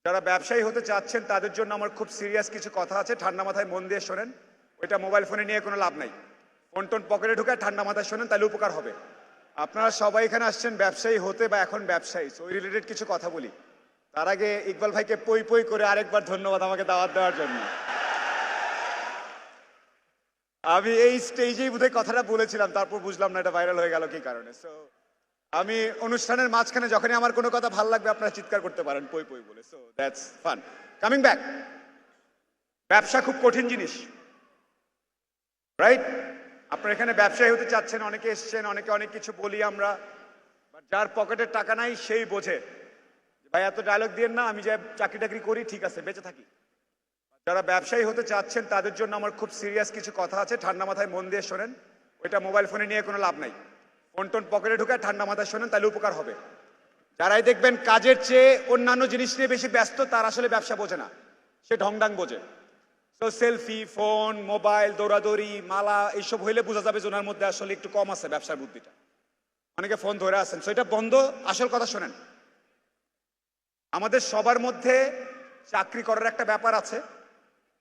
যারা ব্যবসায়ী হতে চাচ্ছেন তাদের জন্য আমার খুব সিরিয়াস কিছু কথা আছে, ঠান্ডা মাথায় মন দিয়ে শোনেন। ওইটা মোবাইল ফোনে নিয়ে কোনো লাভ নাই। ফোন টোন পকেটে ঢুকায় ঠান্ডা মাথায় শোনেন, তাহলে উপকার হবে। আপনারা সবাই এখানে আসছেন ব্যবসায়ী হতে বা এখন ব্যবসায়ী, ওই রিলেটেড কিছু কথা বলি। তার আগে ইকবাল ভাইকে পই পই করে আরেকবার ধন্যবাদ আমাকে দাওয়াত দেওয়ার জন্য। আমি এই স্টেজেই বোধহয় কথাটা বলেছিলাম, তারপর বুঝলাম না এটা ভাইরাল হয়ে গেল কি কারণে। সো আমি অনুষ্ঠানের মাঝখানে যখনই আমার কোনো কথা ভালো লাগবে আপনারা চিৎকার করতে পারেন পই পই বলে। So that's fun. Coming back, ব্যবসা খুব কঠিন জিনিস, রাইট? আপনারা এখানে ব্যবসায়ী হতে চাচ্ছেন, অনেকে এসছেন, অনেকে অনেক কিছু বলি আমরা। যার পকেটের টাকা নাই সেই বোঝে ভাই এত ডায়লগ দিয়ে না, আমি যে চাকরি টাকরি করি ঠিক আছে বেঁচে থাকি। যারা ব্যবসায়ী হতে চাচ্ছেন তাদের জন্য আমার খুব সিরিয়াস কিছু কথা আছে, ঠান্ডা মাথায় মন দিয়ে শোনেন। ওইটা মোবাইল ফোনে নিয়ে কোনো লাভ নাই। ফোন টোন পকেটে ঢুকায় ঠান্ডা মাথায় শোনেন, তাহলে উপকার হবে। যারাই দেখবেন কাজের চেয়ে অন্যান্য জিনিস নিয়ে বেশি ব্যস্ত, তার আসলে ব্যবসা বোঝে না, সে ঢংডাং বোঝে। তো সেলফি, ফোন, মোবাইল, দৌড়াদৌড়ি, মালা এইসব হইলে বোঝা যাবে যে ওনার মধ্যে আসলে একটু কম আছে ব্যবসার বুদ্ধিটা। অনেকে ফোন ধরে আছেন, তো এটা বন্ধ। আসল কথা শোনেন, আমাদের সবার মধ্যে চাকরি করার একটা ব্যাপার আছে।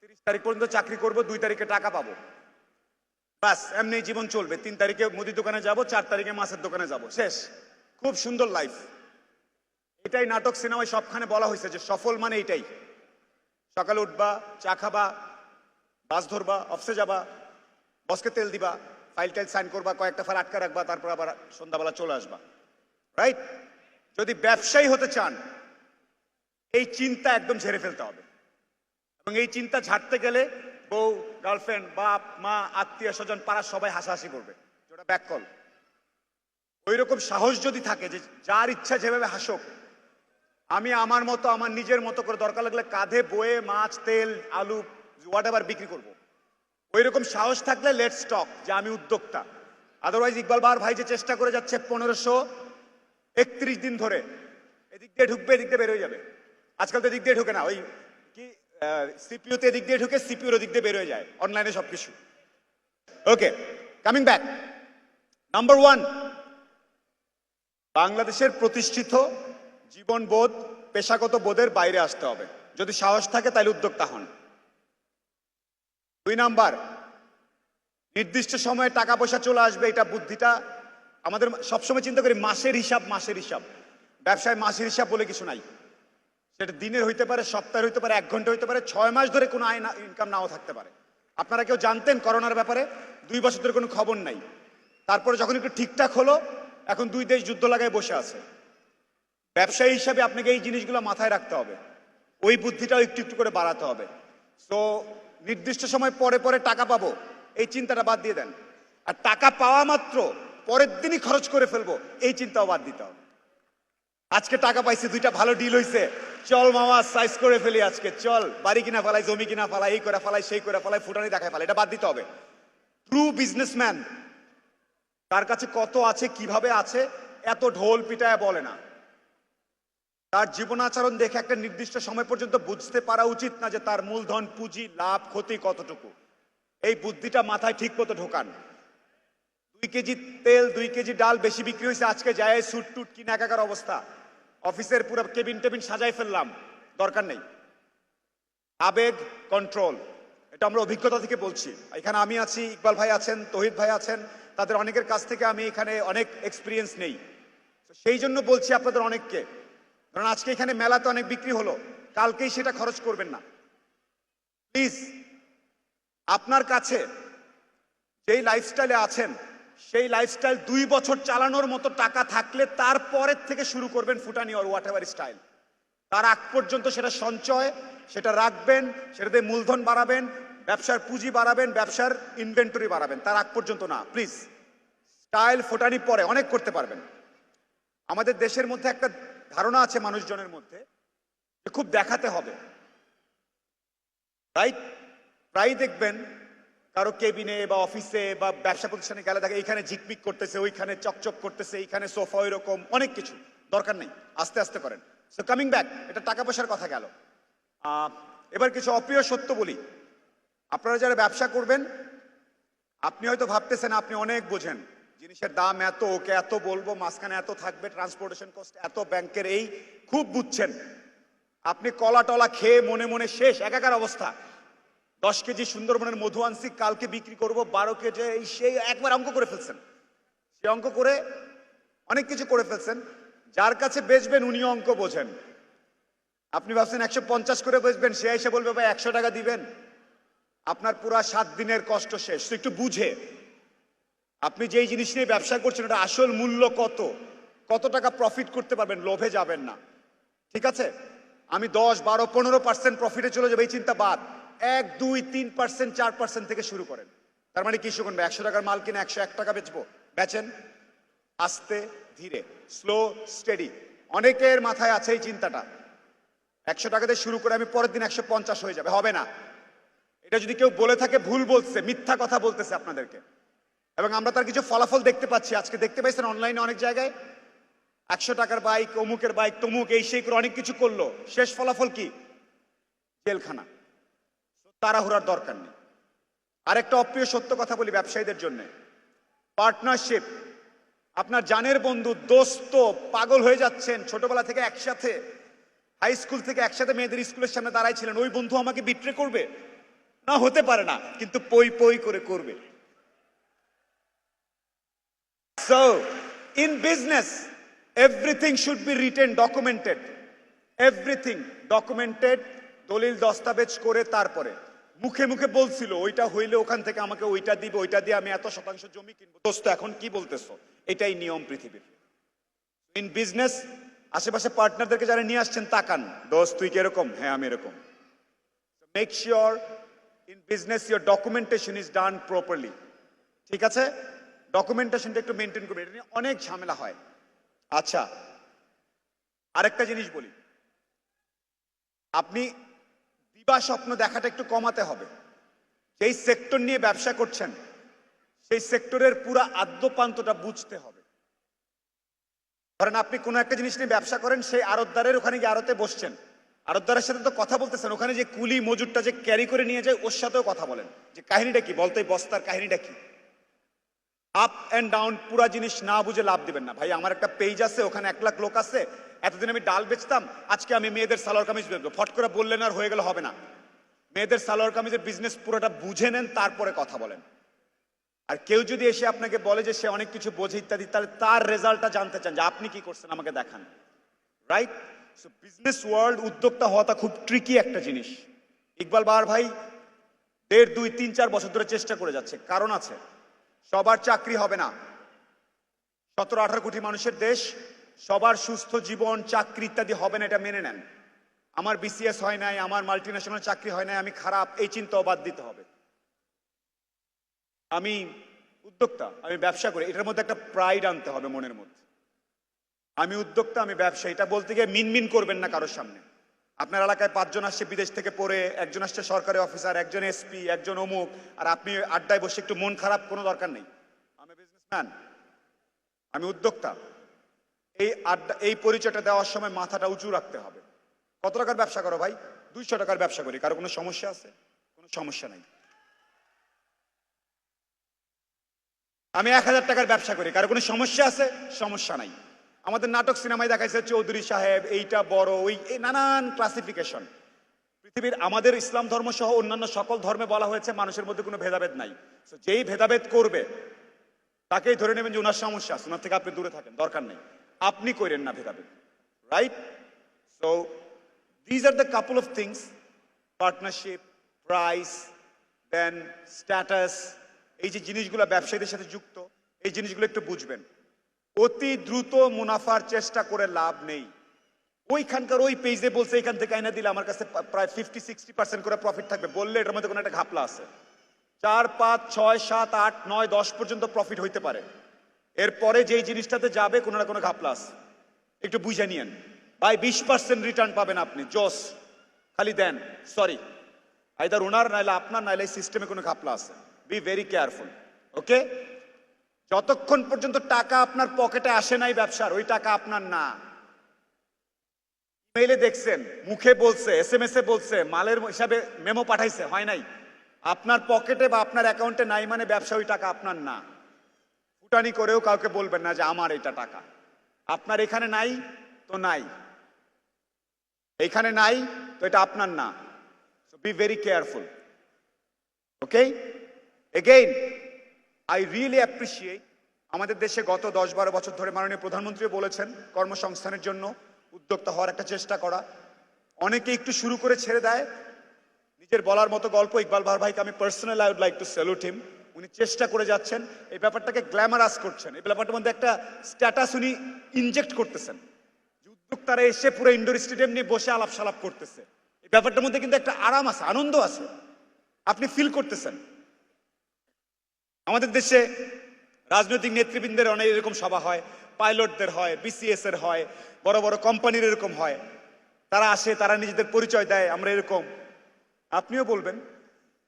30 তারিখ পর্যন্ত চাকরি করব, 2 তারিখে টাকা পাবো, বাস এমনি জীবন চলবে। 3 তারিখে মুদির দোকানে যাব, 4 তারিখে মাছের দোকানে যাব, শেষ। খুব সুন্দর লাইফ। এটাই নাটক সিনেমায় সবখানে বলা হয়েছে যে সফল মানে এটাই। সকালে উঠবা, চা খাবা, বাস ধরবা, অফিসে যাবা, বসকে তেল দিবা, ফাইল টাইল সাইন করবা, কয়েকটা ফাইল আটকা রাখবা, তারপর আবার সন্ধ্যাবেলা চলে আসবা, রাইট? যদি ব্যবসায়ী হতে চান এই চিন্তা একদম ঝেড়ে ফেলতে হবে। এবং এই চিন্তা ঝাড়তে গেলে বউ, গার্লফ্রেন্ড, বাপ মা, আত্মীয় স্বজন, পাড়ার সবাই হাসাহাসি করবে, যেটা ব্যাককল। ওই রকম সাহস যদি থাকে যে যার ইচ্ছা যেভাবে হাসুক, আমি আমার মতো আমার নিজের মতো করে দরকার লাগলে কাঁধে বয়ে মাছ, তেল, আলু, হোয়াট এভার বিক্রি করবো, ওই রকম সাহস থাকলে লেটস টক যে আমি উদ্যোক্তা। আদারওয়াইজ ইকবাল বার ভাই যে চেষ্টা করে যাচ্ছে 1531 দিন ধরে, এদিক দিয়ে ঢুকবে এদিক দিয়ে বের হয়ে যাবে। আজকাল তো এদিক দিয়ে ঢুকে না, ওই কি সিপিইউতে এদিক দিয়ে ঢুকে সিপিইউর ওদিক দিয়ে বের হয়ে যায়, অনলাইনে সবকিছু। ওকে, কামিং ব্যাক। নাম্বার 1, বাংলাদেশের প্রতিষ্ঠিত জীবনবোধ, পেশাগত বোধের বাইরে আসতে হবে। যদি সাহস থাকে তাহলে উদ্যোক্তা হন। 2 নাম্বার, নির্দিষ্ট সময়ে টাকা পয়সা চলে আসবে, এটা বুদ্ধিটা আমাদের সবসময় চিন্তা করি মাসের হিসাব, মাসের হিসাব। ব্যবসায় মাসের হিসাব বলে কিছু নাই। সেটা দিনের হইতে পারে, সপ্তাহের হইতে পারে, 1 ঘন্টা হইতে পারে, 6 মাস ধরে কোনো আয় ইনকাম নাও থাকতে পারে। আপনারা কেউ জানতেন করোনার ব্যাপারে? 2 বছর ধরে কোনো খবর নাই। তারপরে যখন একটু ঠিকঠাক হলো, এখন 2 দেশ যুদ্ধ লাগায় বসে আছে। ব্যবসায়ী হিসাবে আপনাকে এই জিনিসগুলো মাথায় রাখতে হবে, ওই বুদ্ধিটাও একটু একটু করে বাড়াতে হবে। তো নির্দিষ্ট সময় পরে পরে টাকা পাবো এই চিন্তাটা বাদ দিয়ে দেন। আর টাকা পাওয়া মাত্র পরের দিনই খরচ করে ফেলবো এই চিন্তাও বাদ দিতে হবে। আজকে টাকা পাইছি, 2টা ভালো ডিল হয়েছে, চল মামা সাইজ করে ফেলি, আজকে চল বাড়ি কিনা ফেলাই, জমি কিনা ফেলাই, এই করে ফেলাই, সেই করে ফেলাই, ফুটানি দেখায় ফেলাই, এটা বাদ দিতে হবে। ট্রু বিজনেসম্যান তার কাছে কত আছে, কিভাবে আছে, এত ঢোল পিটায় বলে না। তার জীবন আচরণ দেখে একটা নির্দিষ্ট সময় পর্যন্ত বুঝতে পারা উচিত না যে তার মূলধন, পুঁজি, লাভ, ক্ষতি কতটুকু। এই বুদ্ধিটা মাথায় ঠিক মতো ঢোকান। 2 কেজি তেল, 2 কেজি ডাল বেশি বিক্রি হয়েছে, আজকে যায় সুট টুট কিনে একাকার অবস্থা, অফিসের পুরো কেবিন টেবিন সাজাই ফেললাম, দরকার নেই। আবেগ কন্ট্রোল, এটা আমরা অভিজ্ঞতা থেকে বলছি। এখানে আমি আছি, ইকবাল ভাই আছেন, তহিদ ভাই আছেন, তাদের অনেকের কাছ থেকে আমি এখানে অনেক এক্সপিরিয়েন্স নেই। সেই জন্য বলছি আপনাদের অনেককে, কারণ আজকে এখানে মেলাতে অনেক বিক্রি হলো, কালকেই সেটা খরচ করবেন না প্লিজ। আপনার কাছে যেই লাইফস্টাইলে আছেন সেই লাইফস্টাইল 2 বছর চালানোর মতো টাকা থাকলে তারপরের থেকে শুরু করবেন ফুটানি অর হোয়াট এভার স্টাইল। তার আগ পর্যন্ত সেটা সঞ্চয়, সেটা রাখবেন, সেটাতে মূলধন বাড়াবেন, ব্যবসার পুঁজি বাড়াবেন, ব্যবসার ইনভেন্টরি বাড়াবেন, তার আগ পর্যন্ত না প্লিজ। স্টাইল ফুটানি পরে অনেক করতে পারবেন। আমাদের দেশের মধ্যে একটা ধারণা আছে মানুষজনের মধ্যে যে খুব দেখাতে হবে, রাইট? প্রায় দেখবেন কারো কেবিনে বা অফিসে বা ব্যবসা প্রতিষ্ঠানে গেলে দেখে এইখানে ঝিকমিক করতেছে, ওইখানে চকচক করতেছে, এইখানে সোফা, ওইরকম অনেক কিছু। দরকার নেই, আস্তে আস্তে করেন। সো কামিং ব্যাক, এটা টাকা পয়সার কথা গেল। এবার কিছু অপ্রিয় সত্য বলি। আপনারা যারা ব্যবসা করবেন, আপনি হয়তো ভাবতেছেন আপনি অনেক বোঝেন, জিনিসের দাম এত, ওকে এত বলবো, মাঝখানে এত থাকবে, ট্রান্সপোর্টেশন কস্ট এত, ব্যাংকের এই, খুব বুঝছেন। আপনি কলা টলা খেয়ে মনে মনে শেষ, একাকার অবস্থা। 10 কেজি সুন্দরবনের মধু আনছি, কালকে বিক্রি করব 12 কেজি, সেই একবার অঙ্ক করে ফেলছেন। সে অঙ্ক করে অনেক কিছু করে ফেলছেন। যার কাছে বেচবেন উনিও অঙ্ক বোঝেন। আপনি ভাবছেন 150 করে বেচবেন, সে এসে বলবে ভাই 100 টাকা দিবেন। আপনার পুরা 7 দিনের কষ্ট শেষ। তো একটু বুঝে আপনি যেই জিনিস নিয়ে ব্যবসা করছেন এটা আসল মূল্য কত, কত টাকা প্রফিট করতে পারবেন, লোভে যাবেন না। ঠিক আছে, আমি 10, 12, 15% প্রফিটে চলে যাবে এই চিন্তা বাদ। 1, 2, 3%, 4% থেকে শুরু করেন। তার মানে কি শুনবে, 100 টাকার মাল কিনে 101 টাকা বেচবো, বেচেন আস্তে ধীরে, স্লো স্টেডি। অনেকের মাথায় আছে এই চিন্তাটা, 100 টাকা দিয়ে শুরু করে আমি পরের দিন 150 হয়ে যাবে, হবে না। এটা যদি কেউ বলে থাকে ভুল বলছে, মিথ্যা কথা বলতেছে আপনাদেরকে। এবং আমরা তার কিছু ফলাফল দেখতে পাচ্ছি, আজকে দেখতে পাইছেন অনলাইনে অনেক জায়গায় 100 টাকার বাইক, অমুকের বাইক, তমুক, এই সেই করে অনেক কিছু করলো, শেষ ফলাফল কি, জেলখানা। তাড়াহুড়ার দরকার নেই। আরেকটা অপ্রিয় সত্য কথা বলি ব্যবসায়ীদের জন্য, পার্টনারশিপ। আপনার জানের বন্ধু, দোস্ত, পাগল হয়ে যাচ্ছেন, ছোটবেলা থেকে একসাথে, হাই স্কুল থেকে একসাথে মেয়েদের স্কুলের সামনে দাঁড়াই ছিলেন, ওই বন্ধু আমাকে বিট্রে করবে না, হতে পারে না, কিন্তু পই পই করে করবে। So, in business, everything should be written, documented. Everything documented, দলিল দস্তাবেজ করে তারপরে। মুখে মুখে বলছিল ওইটা হইলে ওখান থেকে আমাকে ওইটা দিবে, ওইটা দিয়ে আমি এত শতাংশ জমি কিনবো। দোস্ত এখন কি বলতেছো, এটাই নিয়ম পৃথিবীর। ইন বিজনেস, আশেপাশে পার্টনারদেরকে যারা নিয়ে আসছেন তাকান, দোস্ত তুই কিরকম, হ্যাঁ আমি এরকম। Make sure in business your documentation is done properly. ঠিক আছে, ডকুমেন্টেশনটা একটু মেনটেন করবে, এটা নিয়ে অনেক ঝামেলা হয়। আচ্ছা, আরেকটা জিনিস বলি, আপনি দিবা স্বপ্ন দেখাটা একটু কমাতে হবে। যেই সেক্টর নিয়ে ব্যবসা করছেন সেই সেক্টরের পুরো আদ্যপান্তটা বুঝতে হবে। ধরেন আপনি কোনো একটা জিনিস নিয়ে ব্যবসা করেন, সেই আড়তদারের ওখানে গিয়ে আড়তে বসছেন, আড়তদারের সাথে তো কথা বলতেছেন, ওখানে যে কুলি মজুরটা যে ক্যারি করে নিয়ে যায় ওর সাথেও কথা বলেন, যে কাহিনীটা কি, বলতে বস্তার কাহিনীটা কি। আপ অ্যান্ড ডাউন পুরা জিনিস না বুঝে লাভ দিবেন না। ভাই আমার একটা পেজ আছে, ওখানে 1 লাখ লোক আছে, এতদিন আমি ডাল বেচতাম, আজকে আমি মেয়েদের সালোয়ার কামিজ বেচবো, ফট করে বললেন আর হয়ে গেল, হবে না। মেয়েদের সালোয়ার কামিজের বিজনেস পুরোটা বুঝে নেন, তারপরে কথা বলেন। আর কেউ যদি এসে আপনাকে বলে যে সে অনেক কিছু বোঝে ইত্যাদি, তাহলে তার রেজাল্টটা জানতে চান যে আপনি কি করছেন, আমাকে দেখান। রাইট? সো বিজনেস ওয়ার্ল্ড, উদ্যোক্তা হওয়াটা খুব ট্রিকি একটা জিনিস। ইকবাল বাহার ভাই 1.5, 2, 3, 4 বছর ধরে চেষ্টা করে যাচ্ছে, কারণ আছে। সবার চাকরি হবে না, 17-18 কোটি মানুষের দেশ, সবার সুস্থ জীবন, চাকরি ইত্যাদি হবে না, এটা মেনে নেন। আমার বিসিএস হয় নাই, আমার মাল্টিন্যাশনাল চাকরি হয় নাই, আমি খারাপ, এই চিন্তাও বাদ দিতে হবে। আমি উদ্যোক্তা, আমি ব্যবসা করি, এটার মধ্যে একটা প্রাইড আনতে হবে মনের মধ্যে। আমি উদ্যোক্তা, আমি ব্যবসা, এটা বলতে গিয়ে মিনমিন করবেন না কারোর সামনে। আপনার এলাকায় 5 জন আসছে বিদেশ থেকে পড়ে, একজন আসছে সরকারি অফিসার, একজন এসপি, একজন অমুক, আর আপনি আড্ডায় বসে একটু মন খারাপ, কোনো দরকার নেই। আমি বিজনেসম্যান, আমি উদ্যোক্তা, এই আড্ডা, এই পরিচয়টা দেওয়ার সময় মাথাটা উঁচু রাখতে হবে। কত টাকার ব্যবসা করো ভাই? 200 টাকার ব্যবসা করি, কারো কোনো সমস্যা আছে? কোনো সমস্যা নাই। আমি 1000 টাকার ব্যবসা করি, কারো কোনো সমস্যা আছে? সমস্যা নাই। আমাদের নাটক সিনেমায় দেখাইছে চৌধুরী সাহেব, এইটা বড়, ওই নানান ক্লাসিফিকেশন। পৃথিবীর আমাদের ইসলাম ধর্ম সহ অন্যান্য সকল ধর্মে বলা হয়েছে মানুষের মধ্যে কোনো ভেদাভেদ নাই। যেই ভেদাভেদ করবে তাকেই ধরে নেবেন যে ওনার সমস্যা আছে, ওনার থেকে আপনি দূরে থাকেন, দরকার নেই, আপনি করেন না ভেদাভেদ। Right? So these are the couple of things, partnership, price, then status, এই যে জিনিসগুলো ব্যবসায়ীদের সাথে যুক্ত, এই জিনিসগুলো একটু বুঝবেন। অতি দ্রুত মুনাফার চেষ্টা করে লাভ নেই। ওইখানকার ওই পেজে বলছে এখান থেকে আইনা দিলে আমার কাছে প্রায় 50-60% করে প্রফিট থাকবে, বললে এটার মধ্যে কোনো একটা ঘাপলা আছে। 4, 5, 6, 7, 8, 9, 10 পর্যন্ত প্রফিট হইতে পারে, এরপরে যেই জিনিসটাতে যাবে কোনো না কোনো ঘাপলা আছে, একটু বুঝে নিয়েন। ভাই 20% রিটার্ন পাবেন আপনি, জোস, খালি দেন। সরি, আইদার ওনার নাইলে আপনার, নাইলে সিস্টেমে কোনো ঘাপলা আছে। Be very careful. ওকে? যতক্ষণ পর্যন্ত টাকা আপনার পকেটে আসে নাই ব্যবসার, ওই টাকা আপনার না। মেইলে দেখছেন, মুখে বলছে, SMS এ বলছে, মালের হিসাবে মেমো পাঠাইছে, হয় নাই। আপনার পকেটে বা আপনার অ্যাকাউন্টে নাই মানে ব্যবসা, ওই টাকা আপনার না। ফুটানি করেও কাউকে বলবেন না যে আমার এটা টাকা, আপনার এখানে নাই তো নাই। এইখানে নাই তো এটা আপনার না, so B very careful. Okay, again I really appreciate আমাদের দেশে গত 10-12 বছর ধরে মাননীয় প্রধানমন্ত্রী বলেছেন কর্মসংস্থানের জন্য উদ্যোক্তা হওয়ার একটা চেষ্টা করা। অনেকে একটু শুরু করে ছেড়ে দেয়, নিজের বলার মতো গল্প। ইকবাল বাহার ভাইকে আমি personally I would like to salute him. উনি চেষ্টা করে যাচ্ছেন, এই ব্যাপারটাকে গ্ল্যামারাস করছেন, এই ব্যাপারটার মধ্যে একটা স্ট্যাটাস উনি ইনজেক্ট করতেছেন। উদ্যোক্তারা এসে পুরো ইনডোর স্টেডিয়াম নিয়ে বসে আলাপ সালাপ করতেছে, এই ব্যাপারটার মধ্যে কিন্তু একটা আরাম আছে, আনন্দ আছে, আপনি ফিল করতেছেন। আমাদের দেশে রাজনৈতিক নেতৃবৃন্দের অনেক এরকম সভা হয়, পাইলটদের হয়, বিসিএস এর হয়, বড় বড় কোম্পানির এরকম হয়, তারা আসে, তারা নিজেদের পরিচয় দেয়, আমরা এরকম। আপনিও বলবেন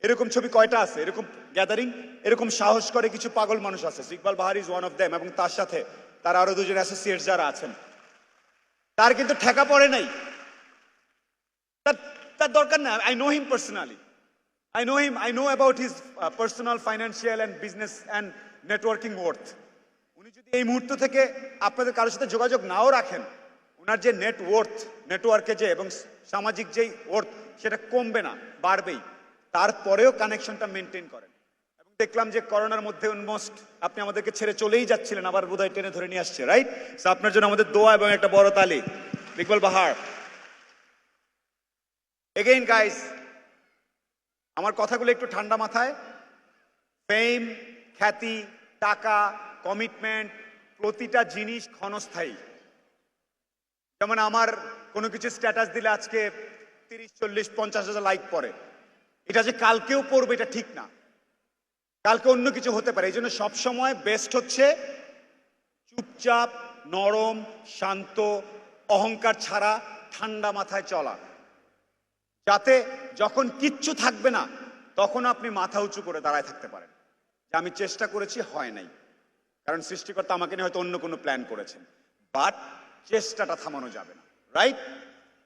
এরকম ছবি কয়টা আছে, এরকম গ্যাদারিং, এরকম সাহস করে কিছু পাগল মানুষ আছে। ইকবাল বাহার ইজ ওয়ান অফ দেম, এবং তার সাথে তার আরো দুজন অ্যাসোসিয়েট যারা আছেন, তার কিন্তু ঠেকা পড়ে নাই, তার দরকার না। I know him personally, I know him, I know about his personal, financial and business and networking worth. উনি যদি এই মুহূর্ত থেকে আপনাদের কারোর সাথে যোগাযোগ নাও রাখেন, ওনার যে নেটওয়ার্কে যে এবং সামাজিক যেই ওয়ার্থ, সেটা কমবে না, বাড়বেই। তারপরেও কানেকশনটা মেনটেন করেন। এবং দেখলাম যে করোনার মধ্যে অলমোস্ট আপনি আমাদেরকে ছেড়ে চলেই যাচ্ছিলেন, আবার বোধহয় টেনে ধরে নিয়ে আসছে, রাইট? সো আপনার জন্য আমাদের দোয়া এবং একটা বড় তালি, ইকবাল বাহার। এগেইন গাইস, আমার কথাগুলো একটু ঠান্ডা মাথায়। ফেম, খ্যাতি, টাকা, কমিটমেন্ট, প্রতিটা জিনিস ক্ষণস্থায়ী। যেমন আমার কোনো কিছু স্ট্যাটাস দিলে আজকে 30, 40, 50 হাজার লাইক পড়ে, এটা যে কালকেও পড়বে এটা ঠিক না, কালকে অন্য কিছু হতে পারে। এই জন্য সবসময় বেস্ট হচ্ছে চুপচাপ, নরম, শান্ত, অহংকার ছাড়া ঠান্ডা মাথায় চলা, যাতে যখন কিচ্ছু থাকবে না তখন আপনি মাথা উঁচু করে দাঁড়ায় থাকতে পারেন যে আমি চেষ্টা করেছি, হয় নাই, কারণ সৃষ্টিকর্তা আমাকে নিয়ে হয়তো অন্য কোনো প্ল্যান করেছেন। বাট চেষ্টাটা থামানো যাবে না, রাইট?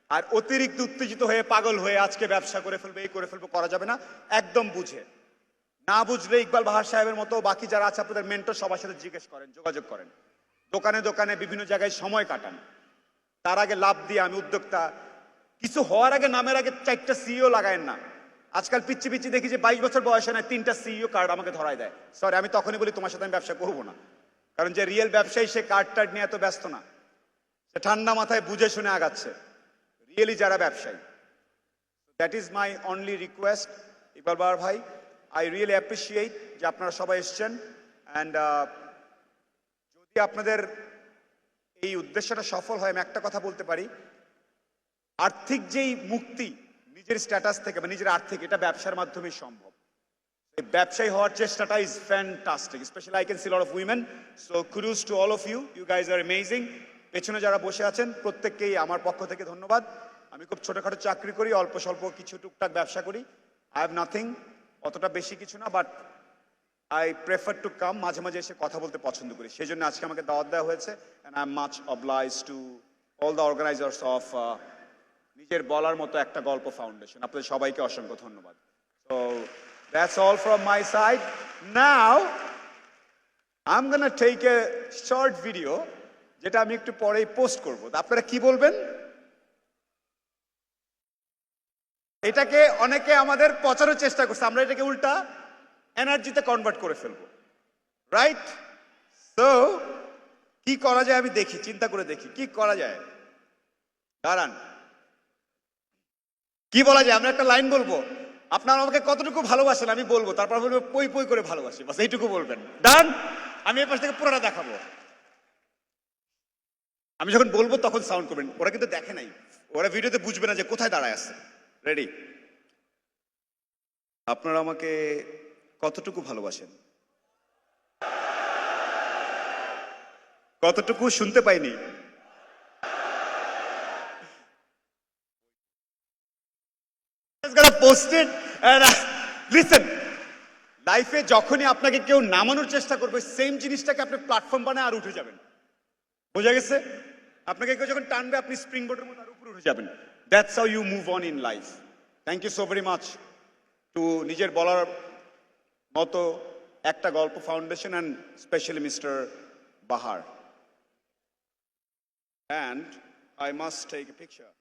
আর অতিরিক্ত উত্তেজিত হয়ে পাগল হয়ে আজকে ব্যবসা করে ফেলবে, এই করে ফেলবো, করা যাবে না। একদম বুঝে, না বুঝলে ইকবাল বাহার সাহেবের মতো বাকি যারা আছে আপনাদের মেন্টর, সবার সাথে জিজ্ঞেস করেন, যোগাযোগ করেন, দোকানে দোকানে বিভিন্ন জায়গায় সময় কাটান। তার আগে লাভ দিয়ে আমি উদ্যোক্তা, কিছু হওয়ার আগে নামের আগে 4টা সিইও লাগায়েন না। আজকাল পিচ্ছি পিচ্ছি দেখি যে 22 বছর বয়সে না 3টা সিইও কার্ড আমাকে ধরায় দেয়। সরি, আমি তখনই বলি তোমার সাথে আমি ব্যবসা করবো না, কারণ যে রিয়েল ব্যবসায়ী সে কার্ড টার্ড নিয়ে এত ব্যস্ত না, সে ঠান্ডা মাথায় বুঝে শুনে আগাচ্ছে, রিয়েলি যারা ব্যবসায়ী। That is my only request. Iqbal Bahar ভাই, আই রিয়েলি অ্যাপ্রিসিয়েট যে আপনারা সবাই এসছেন। অ্যান্ড যদি আপনাদের এই উদ্দেশ্যটা সফল হয়, আমি একটা কথা বলতে পারি, আর্থিক যেই মুক্তি নিজের স্ট্যাটাস থেকে বা নিজের আর্থিক, এটা ব্যবসার মাধ্যমেই সম্ভব। এই ব্যবসায়ী হওয়ার চেষ্টাটা is fantastic, specially I can see lot of women. So kudos to all of you, you guys are amazing. পেছনে যারা বসে আছেন প্রত্যেককেই আমার পক্ষ থেকে ধন্যবাদ। আমি খুব ছোটখাটো চাকরি করি, অল্প স্বল্প কিছু টুকটাক ব্যবসা করি। আই হ্যাভ নাথিং, অতটা বেশি কিছু না, but I prefer to come, মাঝে মাঝে এসে কথা বলতে পছন্দ করি, সেই জন্য আজকে আমাকে দাওয়াত দেওয়া হয়েছে। And I am much oblige to all the organisers of নিজের বলার মতো একটা গল্প ফাউন্ডেশন। আপনাদের সবাইকে অসংখ্য ধন্যবাদ। So that's all from my side. Now I am gonna take a short video, যেটা আমি একটু পরেই পোস্ট করবো। আপনারা কি বলবেন? এটাকে অনেকে আমাদের পচানোর চেষ্টা করছে, আমরা এটাকে উল্টা এনার্জিতে কনভার্ট করে ফেলবো, রাইট? সো কি করা যায় আমি দেখি, চিন্তা করে দেখি কি করা যায়। দাঁড়ান, কি বলা যায়? আমরা একটা লাইন বলবো, আপনারা আমাকে কতটুকু ভালোবাসেন আমি বলবো, তারপর বলবো পই পই করে ভালোবাসি, বাস এইটুকু বলবেন। ডান? আমি এর পাশ থেকে পুরোটা দেখাবো। আমি যখন বলবো তখন সাউন্ড করবেন। ওরা কিন্তু দেখে নাই, ওরা ভিডিওতে বুঝবে না যে কোথায় দাঁড়ায় আছে। রেডি? আপনারা আমাকে কতটুকু ভালোবাসেন? কতটুকু শুনতে পাইনি। পোস্টেড। লিসেন, লাইফে যখনই আপনাকে কেউ নামানোর চেষ্টা করবে, সেম জিনিসটাকে আপনি প্ল্যাটফর্ম বানায় আর উঠে যাবেন। বোঝা গেছে? আপনাকে কেউ যখন টানবে আপনি স্প্রিং বোর্ডের মতো আর উপরে উঠে যাবেন। That's how you move on in life. Thank you so very much to নিজের বলার মতো একটা গল্প foundation and specially mister Bahar. And I must take a picture.